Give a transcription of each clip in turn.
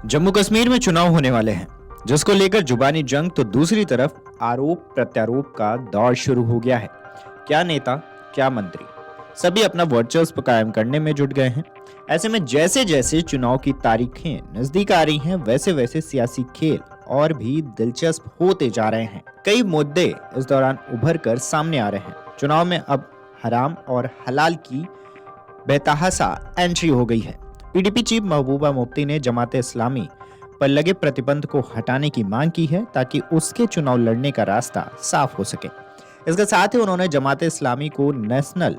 जम्मू कश्मीर में चुनाव होने वाले हैं, जिसको लेकर जुबानी जंग तो दूसरी तरफ आरोप प्रत्यारोप का दौर शुरू हो गया है। क्या नेता, क्या मंत्री, सभी अपना वर्चस्व कायम करने में जुट गए हैं। ऐसे में जैसे जैसे चुनाव की तारीखें नजदीक आ रही हैं, वैसे वैसे सियासी खेल और भी दिलचस्प होते जा रहे हैं। कई मुद्दे इस दौरान उभर कर सामने आ रहे हैं। चुनाव में अब हराम और हलाल की बेतहासा एंट्री हो गई है। पीडीपी चीफ महबूबा मुफ्ती ने जमाते इस्लामी पर लगे प्रतिबंध को हटाने की मांग की है, ताकि उसके चुनाव लड़ने का रास्ता साफ हो सके। इसके साथ ही उन्होंने जमाते इस्लामी को नेशनल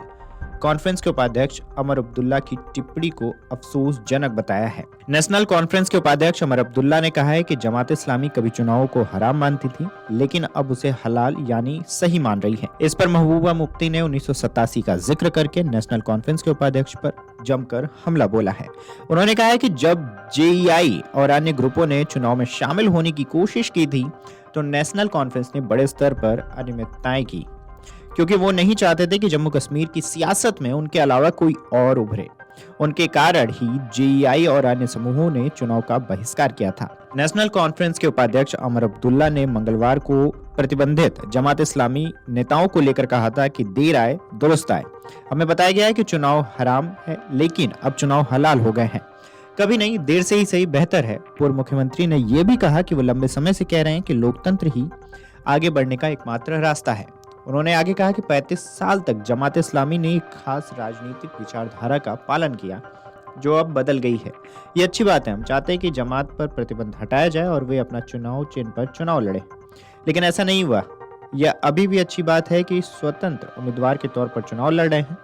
कॉन्फ्रेंस के उपाध्यक्ष अमर अब्दुल्ला की टिप्पणी को अफसोसजनक बताया है। नेशनल कॉन्फ्रेंस के उपाध्यक्ष अमर अब्दुल्ला ने कहा है कि जमात इस्लामी कभी चुनावों को हराम मानती थी, लेकिन अब उसे हलाल यानी सही मान रही है। इस पर महबूबा मुफ्ती ने 1987 का जिक्र करके नेशनल कॉन्फ्रेंस के उपाध्यक्ष पर जमकर हमला बोला है। उन्होंने कहा है कि जब जेईआई और अन्य ग्रुपों ने चुनाव में शामिल होने की कोशिश की थी, तो नेशनल कॉन्फ्रेंस ने बड़े स्तर पर अनियमितताएं की, क्योंकि वो नहीं चाहते थे कि जम्मू कश्मीर की सियासत में उनके अलावा कोई और उभरे। उनके कारण ही जेईआई और अन्य समूहों ने चुनाव का बहिष्कार किया था। नेशनल कॉन्फ्रेंस के उपाध्यक्ष अमर अब्दुल्ला ने मंगलवार को प्रतिबंधित जमात इस्लामी नेताओं को लेकर कहा था कि देर आए दुरुस्त आए। हमें बताया गया है कि चुनाव हराम है, लेकिन अब चुनाव हलाल हो गए हैं। कभी नहीं, देर से ही सही बेहतर है। पूर्व मुख्यमंत्री ने यह भी कहा कि वो लंबे समय से कह रहे हैं कि लोकतंत्र ही आगे बढ़ने का एकमात्र रास्ता है। उन्होंने आगे कहा कि 35 साल तक जमात इस्लामी ने एक खास राजनीतिक विचारधारा का पालन किया, जो अब बदल गई है। ये अच्छी बात है। हम चाहते हैं कि जमात पर प्रतिबंध हटाया जाए और वे अपना चुनाव चिन्ह पर चुनाव लड़े, लेकिन ऐसा नहीं हुआ। यह अभी भी अच्छी बात है कि स्वतंत्र उम्मीदवार के तौर पर चुनाव लड़ रहे हैं।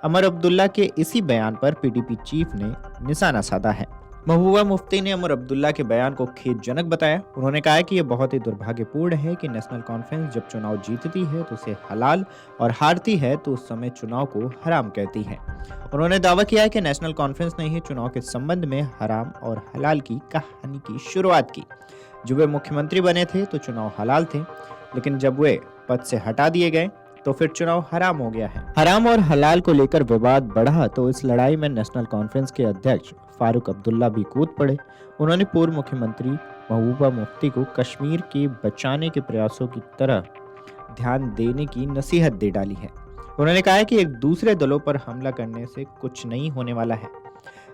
अमर अब्दुल्ला के इसी बयान पर पीडीपी चीफ ने निशाना साधा है। महबूबा मुफ्ती ने अमर अब्दुल्ला के बयान को खेदजनक बताया। उन्होंने कहा कि यह बहुत ही दुर्भाग्यपूर्ण है कि नेशनल कॉन्फ्रेंस जब चुनाव जीतती है तो उसे हलाल और हारती है तो उस समय चुनाव को हराम कहती है। उन्होंने दावा किया है कि नेशनल कॉन्फ्रेंस ने ही चुनाव के संबंध में हराम और हलाल की कहानी की शुरुआत की। जब वे मुख्यमंत्री बने थे तो चुनाव हलाल थे, लेकिन जब वे पद से हटा दिए गए तो फिर चुनाव हराम हो गया है। हराम और हलाल को लेकर विवाद बढ़ा तो इस लड़ाई में नेशनल कॉन्फ्रेंस के अध्यक्ष फारूक अब्दुल्ला भी कूद पड़े। उन्होंने पूर्व मुख्यमंत्री महबूबा मुफ्ती को कश्मीर के बचाने के प्रयासों की तरह ध्यान देने की नसीहत दे डाली है। उन्होंने कहा है कि एक दूसरे दलों पर हमला करने से कुछ नहीं होने वाला है।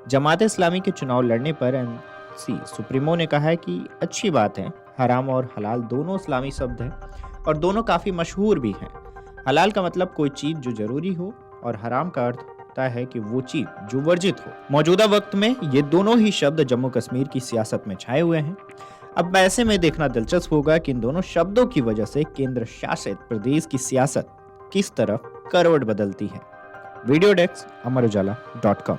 जमात इस्लामी के चुनाव लड़ने पर एनसी सुप्रीमो ने कहा है कि अच्छी बात है। हराम और हलाल दोनों इस्लामी शब्द हैं और दोनों काफी मशहूर भी हैं। हलाल का मतलब कोई चीज जो जरूरी हो और हराम का अर्थ होता है कि वो चीज जो वर्जित हो। मौजूदा वक्त में ये दोनों ही शब्द जम्मू कश्मीर की सियासत में छाए हुए हैं। अब ऐसे में देखना दिलचस्प होगा कि इन दोनों शब्दों की वजह से केंद्र शासित प्रदेश की सियासत किस तरफ करवट बदलती है। वीडियो डेस्क अमरउजाला.com।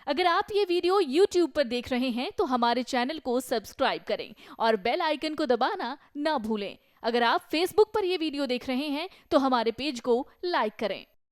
अगर आप ये वीडियो YouTube पर देख रहे हैं तो हमारे चैनल को सब्सक्राइब करें और बेल आइकन को दबाना ना भूलें। अगर आप Facebook पर ये वीडियो देख रहे हैं तो हमारे पेज को लाइक करें।